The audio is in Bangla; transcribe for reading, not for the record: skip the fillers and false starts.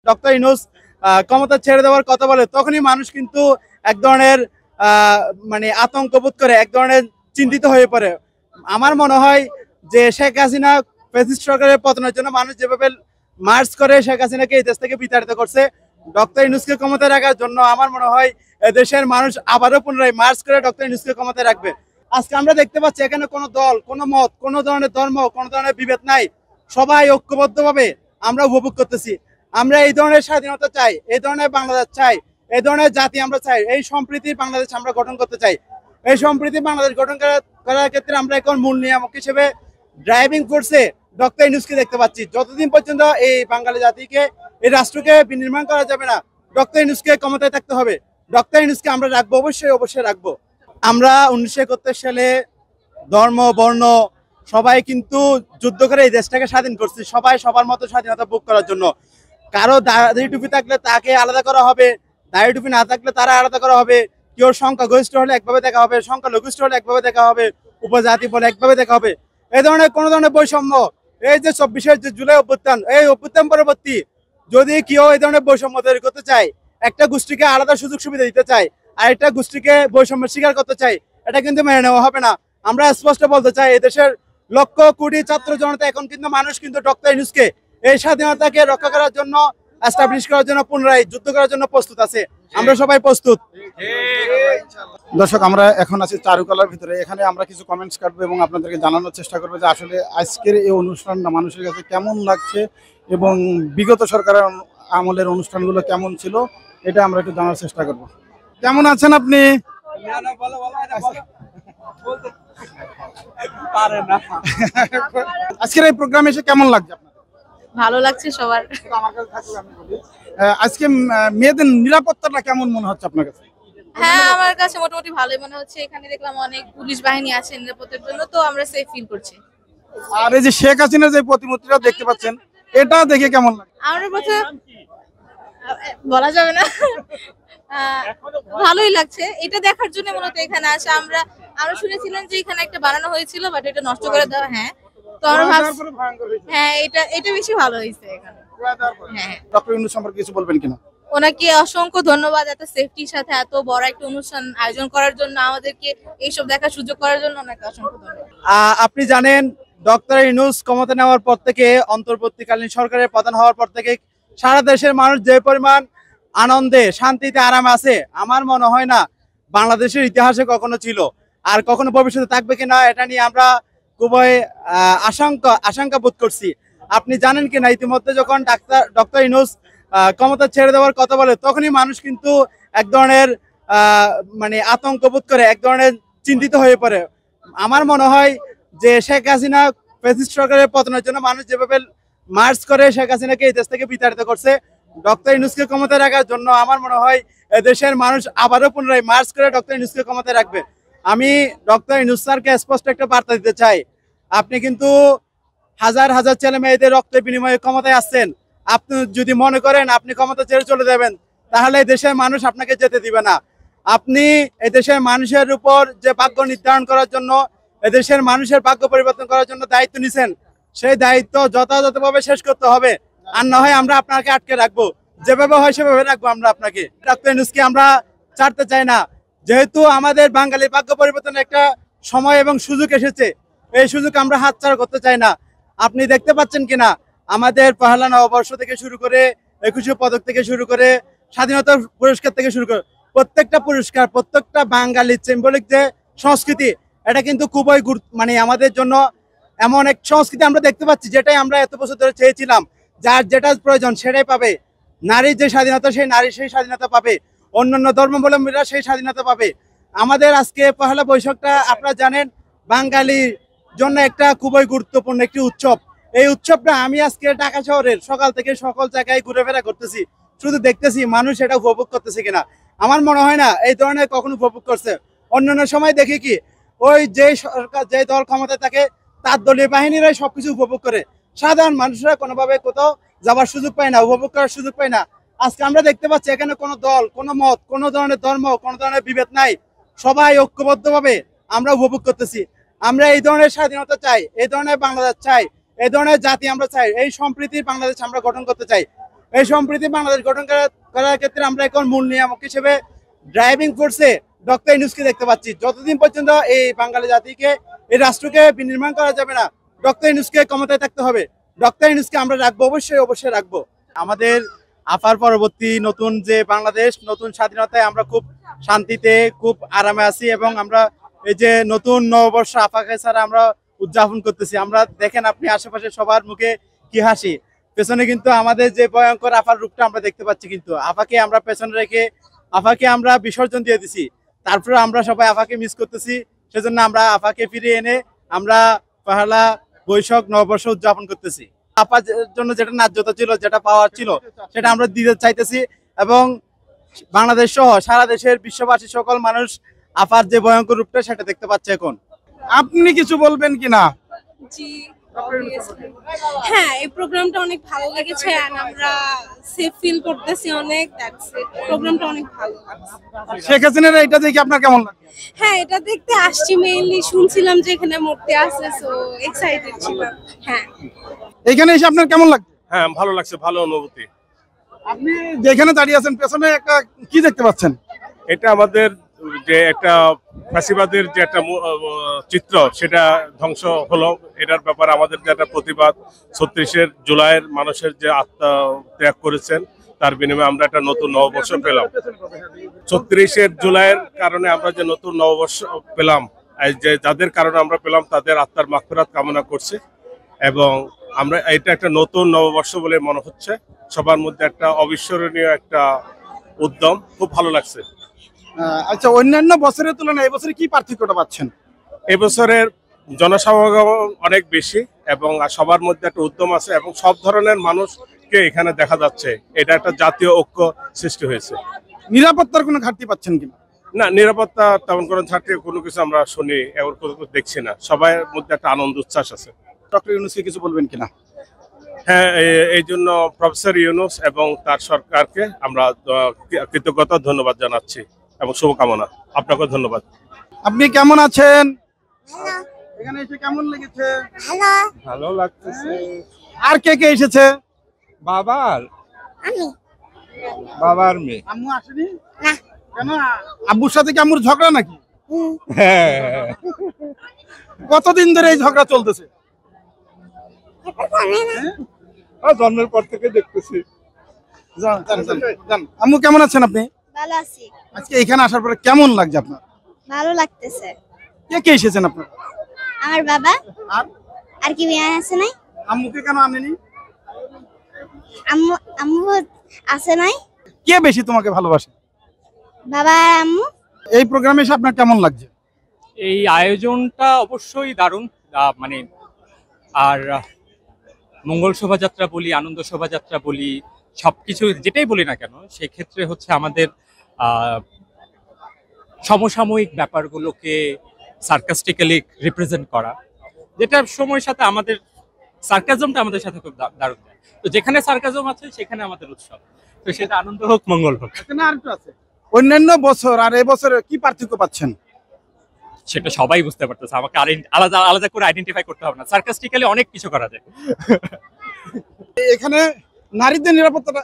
ডক্টর ইউনূস ক্ষমতা ছেড়ে দেওয়ার কথা বলে, তখনই মানুষ কিন্তু এক ধরনের মানে আতঙ্ক বোধ করে, এক ধরনের চিন্তিত হয়ে পড়ে। আমার মনে হয় যে শেখ হাসিনা ফ্যাসিস্ট সরকারের পতনের জন্য মানুষ যেভাবে মার্চ করে শেখ হাসিনাকে এই দেশ থেকে বিতাড়িত করছে, ডক্টর ইউনূসকে ক্ষমতায় রাখার জন্য আমার মনে হয় দেশের মানুষ আবারও পুনরায় মার্চ করে ডক্টর ইউনূসকে ক্ষমতায় রাখবে। আজকে আমরা দেখতে পাচ্ছি এখানে কোনো দল, কোনো মত, কোনো ধরনের ধর্ম, কোনো ধরনের বিভেদ নাই। সবাই ঐক্যবদ্ধভাবে আমরা উপভোগ করতেছি। আমরা এই ধরনের স্বাধীনতা চাই, এই ধরনের বাংলাদেশ চাই, এই ধরনের জাতি আমরা চাই, এই সম্প্রীতির বাংলাদেশ আমরা গঠন করতে চাই। এই সম্প্রীতির বাংলাদেশ গঠন করার ক্ষেত্রে আমরা এখন মূল নিয়ামক হিসেবে ড্রাইভিং ফোর্সে ডক্টর ইউনূসকে দেখতে পাচ্ছি। যতদিন পর্যন্ত এই বাঙালি জাতিকে, এই রাষ্ট্রকে বিনির্মাণ করা যাবে না, ডক্টর ইউনূসকে ক্ষমতায় থাকতে হবে। ডক্টর ইউনূসকে আমরা রাখবো, অবশ্যই রাখবো। আমরা 1971 সালে ধর্ম, বর্ণ সবাই কিন্তু যুদ্ধ করে এই দেশটাকে স্বাধীন করছি, সবাই সবার মতো স্বাধীনতা ভোগ করার জন্য। কারো দাড়ি টুপি থাকলে তাকে আলাদা করা হবে, দাড়ি টুপি না থাকলে তারা আলাদা করা হবে। কেউ সংখ্যাগরিষ্ঠ হলে একভাবে দেখা হবে, সংখ্যালঘিষ্ঠ হলে একভাবে দেখা হবে, উপজাতি বলে একভাবে দেখা হবে। এই ধরনের কোনো ধরনের বৈষম্য, এই যে 24শে যে জুলাই অভ্যুত্থান, এই অভ্যুত্থান পরবর্তী যদি কেউ এই ধরনের বৈষম্য তৈরি করতে চায়, একটা গোষ্ঠীকে আলাদা সুযোগ সুবিধা দিতে চায়, আর একটা গোষ্ঠীকে বৈষম্য স্বীকার করতে চায়, এটা কিন্তু মেনে নেওয়া হবে না। আমরা স্পষ্ট বলতে চাই, এই দেশের লক্ষ কোটি ছাত্র জনতা এখন কিন্তু মানুষ কিন্তু ডক্টর ইউনূসকে এই স্বাধীনতাকে রক্ষা করার জন্য, এস্টাবলিশ করার জন্য, পুনরায় যুদ্ধ করার জন্য প্রস্তুত আছে। আমরা সবাই প্রস্তুত। দর্শক, আমরা এখন আছি চারুকলার ভিতরে। এখানে আমরা কিছু কমেন্টস কাটবো এবং আপনাদেরকে জানানোর চেষ্টা করবো যে আসলে আজকের এই অনুষ্ঠানটা মানুষের কাছে কেমন লাগছে এবং বিগত সরকারের আমলের অনুষ্ঠানগুলো কেমন ছিল, এটা আমরা একটু জানার চেষ্টা করব। কেমন আছেন আপনি? আজকের এই প্রোগ্রামে এসে কেমন লাগছে আপনার? ভালো লাগছে সবার। আজকে মেয়েদের নিরাপত্তাটা কেমন মনে হচ্ছে আপনার কাছে? হ্যাঁ, আমার কাছে মোটামুটি ভালোই মনে হচ্ছে। এখানে দেখলাম অনেক পুলিশ বাহিনী আছে নিরাপত্তার জন্য, তো আমরা সেফ ফিল করছি। আর এই যে শেখ হাসিনার যে প্রতিমূর্তিটা দেখতে পাচ্ছেন, এটা দেখে কেমন লাগে? আমার প্রথমে বলা যাবে না, ভালোই লাগছে। এটা দেখার জন্য মূলত এখানে আসা। আমরা শুনেছিলাম যে এখানে একটা বানানো হয়েছিল, বাট এটা নষ্ট করে দেওয়া। হ্যাঁ, তো আমরা ভাবছি হ্যাঁ এটা বেশি ভালো হয়েছে এখানে। হ্যাঁ, ডক্টর ইউনূস সম্পর্কে কিছু বলবেন কিনা? ওনাকে অসংখ্য ধন্যবাদ এত সেফটির সাথে এত বড় একটা অনুষ্ঠান আয়োজন করার জন্য, আমাদেরকে এইসব দেখার সুযোগ করার জন্য ওনাকে অসংখ্য ধন্যবাদ। আপনি জানেন, ডক্টর ইউনূস ক্ষমতা নেওয়ার পর থেকে, অন্তর্বর্তীকালীন সরকারের প্রধান হওয়ার পর থেকে সারা দেশের মানুষ যে পরিমাণ আনন্দে, শান্তিতে, আরামে আছে, আমার মনে হয় না বাংলাদেশের ইতিহাসে কখনো ছিল, আর কখনো ভবিষ্যতে থাকবে কিনা এটা নিয়ে আমরা খুবই আশঙ্কা বোধ করছি। আপনি জানেন কিনা, ইতিমধ্যে যখন ডক্টর ইউনূস ক্ষমতা ছেড়ে দেওয়ার কথা বলে, তখনই মানুষ কিন্তু এক ধরনের মানে আতঙ্ক বোধ করে, এক ধরনের চিন্তিত হয়ে পড়ে। আমার মনে হয় যে শেখ হাসিনা ফ্যাসিস্ট সরকারের পতনের জন্য মানুষ যেভাবে মার্চ করে শেখ হাসিনাকে এই দেশ থেকে বিতাড়িত করছে, ডক্টর ইউনূসকে ক্ষমতায় রাখার জন্য আমার মনে হয় দেশের মানুষ আবারও পুনরায় মার্চ করে ডক্টর ইউনূসকে ক্ষমতায় রাখবে। আমি ডক্টর ইউনূস স্যারকে স্পষ্ট একটা বার্তা দিতে চাই, আপনি কিন্তু হাজার হাজার ছেলে মেয়েদের রক্তের বিনিময়ে ক্ষমতায় আসছেন। আপনি যদি মনে করেন আপনি ক্ষমতা ছেড়ে চলে যাবেন, তাহলে দেশের মানুষ আপনাকে যেতে দিবে না। আপনি এদেশের মানুষের উপর যে ভাগ্য নির্ধারণ করার জন্য, এদেশের মানুষের ভাগ্য পরিবর্তন করার জন্য দায়িত্ব নিছেন, সেই দায়িত্ব যথাযথভাবে শেষ করতে হবে। আর না হয় আমরা আপনাকে আটকে রাখবো, যেভাবে হয় সেভাবে রাখবো আমরা আপনাকে। ডক্টর ইউনূসকে আমরা ছাড়তে চাই না, যেহেতু আমাদের বাঙালি ভাগ্য পরিবর্তনের একটা সময় এবং সুযোগ এসেছে, এই সুযোগ আমরা হাতছাড়া করতে চাই না। আপনি দেখতে পাচ্ছেন কিনা, আমাদের পহেলা নববর্ষ থেকে শুরু করে 21শে পদক থেকে শুরু করে স্বাধীনতা পুরস্কার থেকে শুরু করে প্রত্যেকটা পুরস্কার, প্রত্যেকটা বাঙালির সিম্বলিক যে সংস্কৃতি, এটা কিন্তু খুবই মানে আমাদের জন্য এমন এক সংস্কৃতি আমরা দেখতে পাচ্ছি, যেটাই আমরা এত বছর ধরে চেয়েছিলাম। যার যেটা প্রয়োজন সেটাই পাবে। নারীর যে স্বাধীনতা, সেই নারী সেই স্বাধীনতা পাবে, অন্যান্য ধর্মাবলম্বীরা সেই স্বাধীনতা পাবে। আমাদের আজকে পহেলা বৈশাখটা আপনারা জানেন বাঙালির জন্য একটা খুবই গুরুত্বপূর্ণ একটি উৎসব। এই উৎসবটা আমি আজকে ঢাকা শহরের সকাল থেকে সকল জায়গায় ঘুরেফেরা করতেছি, শুধু দেখতেছি মানুষ এটা উপভোগ করতেছে কিনা। আমার মনে হয় না এই ধরনের কখনো উপভোগ করছে। অন্যান্য সময় দেখি কি, ওই যে সরকার, যে দল ক্ষমতায় থাকে, তার দলীয় বাহিনীরাই সবকিছু উপভোগ করে, সাধারণ মানুষরা কোনোভাবে কোথাও যাবার সুযোগ পায় না, উপভোগ করার সুযোগ পায় না। আজকে আমরা দেখতে পাচ্ছি এখানে কোনো দল, কোনো মত, কোনো ধরনের ধর্ম, কোনো ধরনের বিভেদ নাই। সবাই ঐক্যবদ্ধভাবে আমরা উপভোগ করতেছি। আমরা এই ধরনের স্বাধীনতা চাই, এই ধরনের বাংলাদেশ চাই, এই ধরনের জাতি আমরা চাই, এই সম্প্রীতির বাংলাদেশ আমরা গঠন করতে চাই। এই সম্প্রীতি বাংলাদেশ গঠন করার ক্ষেত্রে আমরা এখন মূল নিয়ামক হিসেবে ড্রাইভিং ফোর্সে ডক্টর ইউনূসকে দেখতে পাচ্ছি। যতদিন পর্যন্ত এই বাঙালি জাতিকে, এই রাষ্ট্রকে বিনির্মাণ করা যাবে না, ডক্টর ইউনূসকে ক্ষমতায় থাকতে হবে। ডক্টর ইউনূসকে আমরা রাখবো, অবশ্যই রাখবো। আমাদের আপার পরবর্তী নতুন যে বাংলাদেশ, নতুন স্বাধীনতায় আমরা খুব শান্তিতে, খুব আরামে আছি এবং আমরা এই যে নতুন নববর্ষ আপাকে ছাড়া আমরা উদযাপন করতেছি। আমরা দেখেন আপনি আশেপাশে সবার মুখে কি হাসি, পেছনে কিন্তু আমাদের যে ভয়ঙ্কর আপার রূপটা আমরা দেখতে পাচ্ছি, কিন্তু আপাকে আমরা পেছনে রেখে আপাকে আমরা বিসর্জন দিয়ে দিছি। তারপরে আমরা সবাই আপাকে মিস করতেছি, সেজন্য আমরা আপাকে ফিরিয়ে এনে আমরা পহেলা বৈশাখ নববর্ষ উদযাপন করতেছি। আপার জন্য যেটা ন্যায্যতা ছিল, যেটা পাওয়ার ছিল, সেটা আমরা দিতে চাইতেছি এবং বাংলাদেশ সহ সারা দেশের বিশ্ববাসী সকল মানুষ আপার যে ভয়ঙ্কর রূপটা সেটা দেখতে পাচ্ছে এখন। আপনি কিছু বলবেন কিনা? জি, হ্যাঁ, এই প্রোগ্রামটা অনেক ভালো লেগেছে and আমরা সেফ ফিল করতেছি অনেক। দ্যাটস ইট, প্রোগ্রামটা অনেক ভালো লাগছে। শেখ হাসিনার এটা দেখে আপনার কেমন লাগে? হ্যাঁ, এটা দেখতে আসছি, মেইনলি শুনছিলাম যে এখানে মূর্তি আছে, সো এক্সাইটেড ছিলাম। হ্যাঁ, এখানে এসে আপনার কেমন লাগছে? হ্যাঁ, ভালো লাগছে, ভালো অনুভূতি। আপনি যেখানে দাঁড়িয়ে আছেন পেছনে একটা কি দেখতে পাচ্ছেন? এটা আমাদের যে একটা ফ্যাসিবাদের যে একটা চিত্র, সেটা ধ্বংস হলো। এটার ব্যাপারে আমাদের যে একটা প্রতিবাদ, 36 জুলাইয়ের মানুষের যে আত্মত্যাগ করেছেন, তার বিনিময়ে আমরা একটা নতুন নববর্ষ পেলাম। 36 জুলাইয়ের কারণে আমরা যে নতুন নববর্ষ পেলাম, যে যাদের কারণে আমরা পেলাম তাদের আত্মার মাগফিরাত কামনা করছি এবং আমরা এটা একটা নতুন নববর্ষ বলে মনে হচ্ছে। সবার মধ্যে একটা অবিস্মরণীয় একটা উদ্যম, খুব ভালো লাগছে। আচ্ছা, অন্যান্য বছরের তুলনায় এবছরে কি পার্থক্যটা পাচ্ছেন? এবছরের জনসমাগম অনেক বেশি এবং সবার মধ্যে একটা উদ্যম আছে এবং সব ধরনের মানুষকে এখানে দেখা যাচ্ছে। এটা একটা জাতীয় ঐক্য সৃষ্টি হয়েছে। নিরাপত্তার কোনো ঘাটতি পাচ্ছেন কিনা? না, নিরাপত্তা তেমন কোনো ছাড়তে কোনো কিছু আমরা শুনি এমন কোনো কিছু দেখছি না। সবার মধ্যে একটা আনন্দ উচ্ছ্বাস আছে। ডক্টর ইউনূসকে কিছু বলবেন কিনা? হ্যাঁ, এই জন্য প্রফেসর ইউনূস এবং তার সরকারকে আমরা কৃতজ্ঞতা ধন্যবাদ জানাচ্ছি এবং শুভকামনা। আপনাকে ধন্যবাদ। আপনি কেমন আছেন? এখানে এসে কেমন লেগেছে? ভালো লাগতেছে। আর কে কে এসেছে? বাবার বাবার মেয়ে। আম্মু আসেনি? না। কেন? আব্বুর সাথে কি আম্মুর ঝগড়া নাকি? হ্যাঁ, কতদিন ধরে এই ঝগড়া চলতেছে? জন্মের পর থেকে দেখতেছি। যান। আম্মু কেমন আছেন আপনি? ভালো আছি। আজকে এখানে আসার পরে কেমন লাগছে আপনার? ভালো লাগতেছে। কে কে এসেছেন আপনার? আমার বাবা আর আর কি বিয়ে আছে নাই? আম্মুকে কেন আনেনি? আম্মু আম্মু আছে নাই? কে বেশি তোমাকে ভালোবাসে? বাবা আর আম্মু। এই প্রোগ্রামে এসে আপনার কেমন লাগছে? এই আয়োজনটা অবশ্যই দারুণ, মানে আর মঙ্গল শোভাযাত্রা বলি, আনন্দ শোভাযাত্রা বলি, সবকিছু যেটাই বলি না কেন, সেক্ষেত্রে হচ্ছে আমাদের সমসাময়িক ব্যাপারগুলোকে সার্কাস্টিক্যালি রিপ্রেজেন্ট করা, যেটা সময়ের সাথে আমাদের সার্কাজমটা আমাদের সাথে খুব দারুণ যায়। তো যেখানে সার্কাজম আছে সেখানে আমাদের উৎসব, তো সেটা আনন্দ হোক, মঙ্গল হোক। এখানে আরেকটু আছে। অন্যান্য বছর আর এবছর কি পার্থক্য পাচ্ছেন? সেটা সবাই বুঝতে পারতেছে, আমাকে আলাদা আলাদা করে আইডেন্টিফাই করতে হবে না, সার্কাস্টিক্যালি অনেক কিছু করা যায়। এখানে নারীদের নিরাপত্তাটা